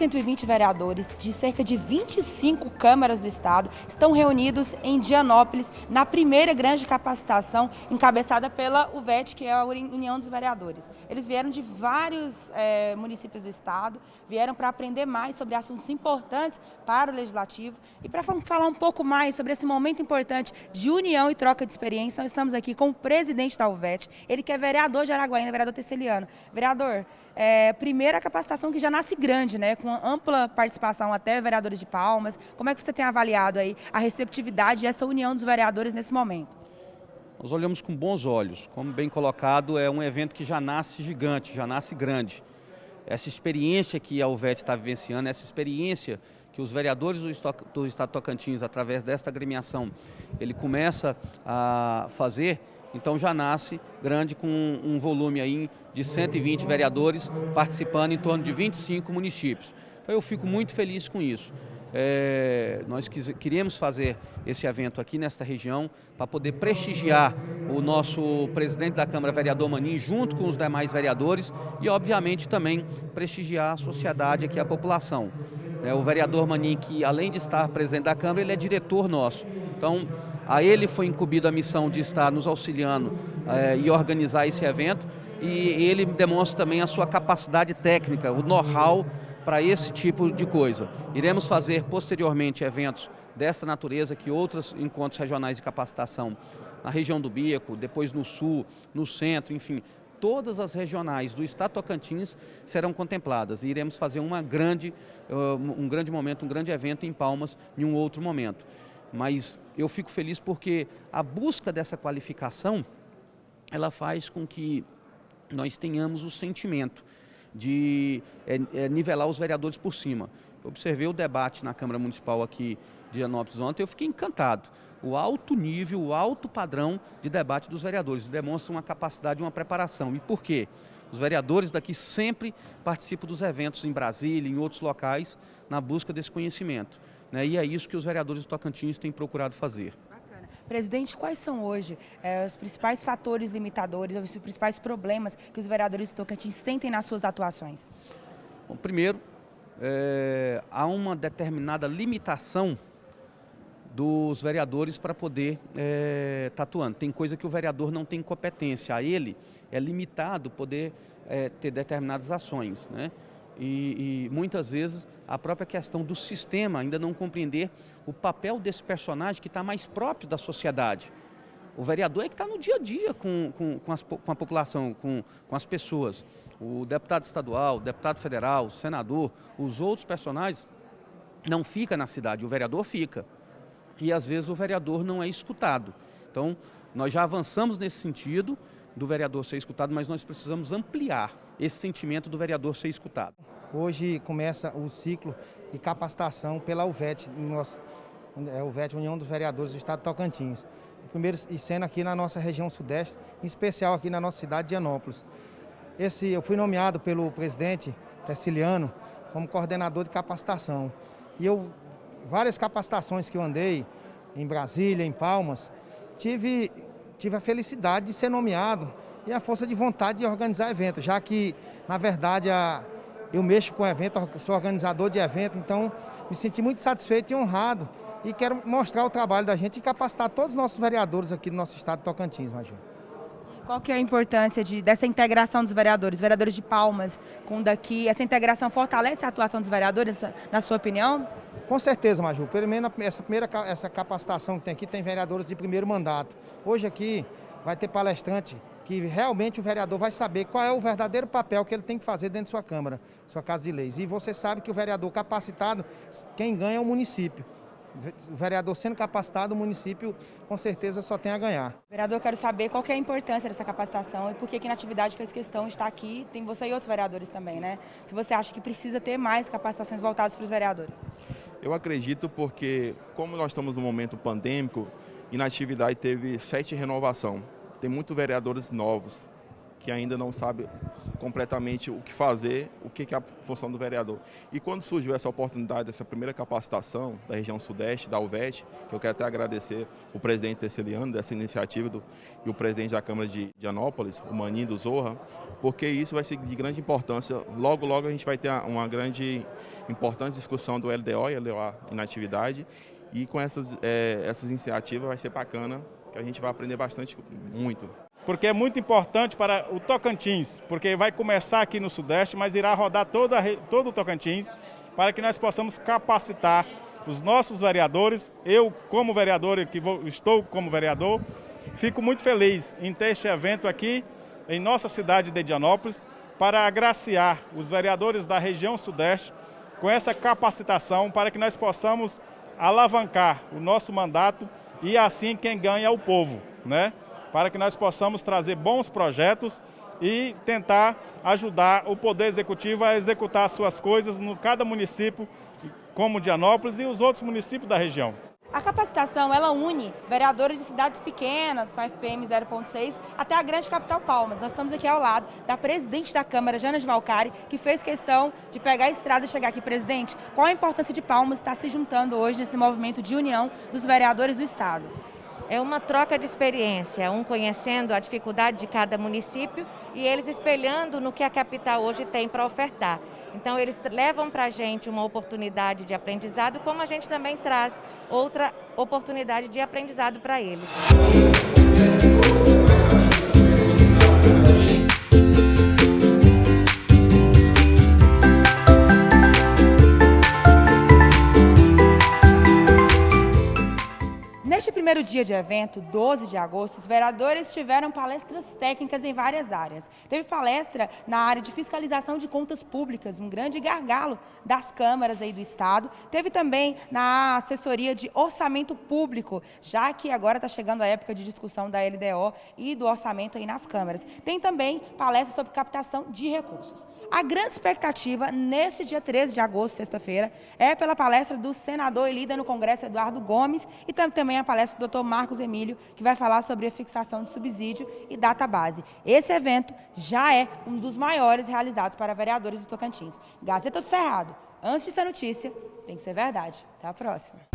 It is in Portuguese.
120 vereadores de cerca de 25 câmaras do Estado estão reunidos em Dianópolis na primeira grande capacitação encabeçada pela UVET, que é a União dos Vereadores. Eles vieram de vários municípios do Estado, vieram para aprender mais sobre assuntos importantes para o Legislativo. E para falar um pouco mais sobre esse momento importante de união e troca de experiência, nós estamos aqui com o presidente da UVET, ele que é vereador de Araguaína, vereador Teceliano. Vereador, primeira capacitação que já nasce grande, né, com ampla participação até vereadores de Palmas. Como é que você tem avaliado aí a receptividade e essa união dos vereadores nesse momento? Nós olhamos com bons olhos. Como bem colocado, é um evento que já nasce gigante, já nasce grande. Essa experiência que a UVET está vivenciando, essa experiência que os vereadores do Estado de Tocantins, através desta agremiação, ele começa a fazer, então já nasce grande com um volume aí de 120 vereadores participando em torno de 25 municípios. Então eu fico muito feliz com isso. Nós queríamos fazer esse evento aqui nesta região para poder prestigiar o nosso presidente da Câmara, vereador Manin, junto com os demais vereadores e, obviamente, também prestigiar a sociedade aqui, a população. O vereador Manin, que além de estar presidente da Câmara, ele é diretor nosso. Então, a ele foi incumbido a missão de estar nos auxiliando e organizar esse evento, e ele demonstra também a sua capacidade técnica, o know-how para esse tipo de coisa. Iremos fazer posteriormente eventos dessa natureza, que outros encontros regionais de capacitação na região do Bico, depois no Sul, no Centro, enfim, todas as regionais do Estado de Tocantins serão contempladas e iremos fazer um grande momento, um grande evento em Palmas em um outro momento. Mas eu fico feliz porque a busca dessa qualificação, ela faz com que nós tenhamos o sentimento de nivelar os vereadores por cima. Eu observei o debate na Câmara Municipal aqui de Dianópolis ontem, eu fiquei encantado. O alto nível, o alto padrão de debate dos vereadores demonstra uma capacidade, uma preparação. E por quê? Os vereadores daqui sempre participam dos eventos em Brasília, em outros locais, na busca desse conhecimento, né? E é isso que os vereadores do Tocantins têm procurado fazer. Presidente, quais são hoje os principais fatores limitadores, os principais problemas que os vereadores do Tocantins sentem nas suas atuações? Bom, primeiro, há uma determinada limitação dos vereadores para poder estar atuando. Tem coisa que o vereador não tem competência, a ele é limitado poder ter determinadas ações, né? E muitas vezes a própria questão do sistema ainda não compreender o papel desse personagem que está mais próprio da sociedade. O vereador é que está no dia a dia com a população, com as pessoas. O deputado estadual, o deputado federal, o senador, os outros personagens não ficam na cidade, o vereador fica. E às vezes o vereador não é escutado. Então, nós já avançamos nesse sentido do vereador ser escutado, mas nós precisamos ampliar esse sentimento do vereador ser escutado. Hoje começa o ciclo de capacitação pela UVET, UVET, União dos Vereadores do Estado de Tocantins. Primeiro, e sendo aqui na nossa região sudeste, em especial aqui na nossa cidade de Dianópolis. Eu fui nomeado pelo presidente Teceliano como coordenador de capacitação. E várias capacitações que eu andei em Brasília, em Palmas, tive a felicidade de ser nomeado e a força de vontade de organizar eventos, já que, na verdade, eu mexo com evento, sou organizador de evento, então me senti muito satisfeito e honrado e quero mostrar o trabalho da gente e capacitar todos os nossos vereadores aqui do nosso estado de Tocantins, Major. Qual que é a importância dessa integração dos vereadores de Palmas com daqui? Essa integração fortalece a atuação dos vereadores, na sua opinião? Com certeza, Maju. Pelo menos essa capacitação que tem aqui tem vereadores de primeiro mandato. Hoje aqui vai ter palestrante que realmente o vereador vai saber qual é o verdadeiro papel que ele tem que fazer dentro de sua Câmara, sua Casa de Leis. E você sabe que o vereador capacitado, quem ganha é o município. O vereador sendo capacitado, o município com certeza só tem a ganhar. Vereador, quero saber qual que é a importância dessa capacitação e por que na atividade fez questão de estar aqui, tem você e outros vereadores também, né? Se você acha que precisa ter mais capacitações voltadas para os vereadores. Eu acredito porque, como nós estamos num momento pandêmico, e na atividade teve 7 renovação, tem muitos vereadores novos que ainda não sabe completamente o que fazer, o que é a função do vereador. E quando surgiu essa oportunidade, essa primeira capacitação da região sudeste, da UVET, que eu quero até agradecer o presidente Terceliano dessa iniciativa e o presidente da Câmara de Dianópolis, o Maninho do Zorra, porque isso vai ser de grande importância. Logo, logo a gente vai ter uma grande, importante discussão do LDO e LDO em atividade, e com essas iniciativas vai ser bacana, que a gente vai aprender bastante, muito. Porque é muito importante para o Tocantins, porque vai começar aqui no Sudeste, mas irá rodar todo o Tocantins, para que nós possamos capacitar os nossos vereadores. Eu, como vereador, estou como vereador, fico muito feliz em ter este evento aqui em nossa cidade de Dianópolis, para agraciar os vereadores da região Sudeste com essa capacitação, para que nós possamos alavancar o nosso mandato e assim quem ganha é o povo, né? Para que nós possamos trazer bons projetos e tentar ajudar o Poder Executivo a executar suas coisas em cada município, como Dianópolis e os outros municípios da região. A capacitação, ela une vereadores de cidades pequenas, com a FPM 0.6, até a grande capital Palmas. Nós estamos aqui ao lado da presidente da Câmara, Jana de Valcari, que fez questão de pegar a estrada e chegar aqui. Presidente, qual a importância de Palmas estar se juntando hoje nesse movimento de união dos vereadores do Estado? É uma troca de experiência, um conhecendo a dificuldade de cada município e eles espelhando no que a capital hoje tem para ofertar. Então eles levam para a gente uma oportunidade de aprendizado, como a gente também traz outra oportunidade de aprendizado para eles. Neste primeiro dia de evento, 12 de agosto, os vereadores tiveram palestras técnicas em várias áreas. Teve palestra na área de fiscalização de contas públicas, um grande gargalo das câmaras aí do Estado. Teve também na assessoria de orçamento público, já que agora está chegando a época de discussão da LDO e do orçamento aí nas câmaras. Tem também palestra sobre captação de recursos. A grande expectativa neste dia 13 de agosto, sexta-feira, é pela palestra do senador e líder no Congresso, Eduardo Gomes, e também a palestra do Dr. Marcos Emílio, que vai falar sobre a fixação de subsídio e data base. Esse evento já é um dos maiores realizados para vereadores do Tocantins. Gazeta do Cerrado. Antes de ser notícia, tem que ser verdade. Até a próxima.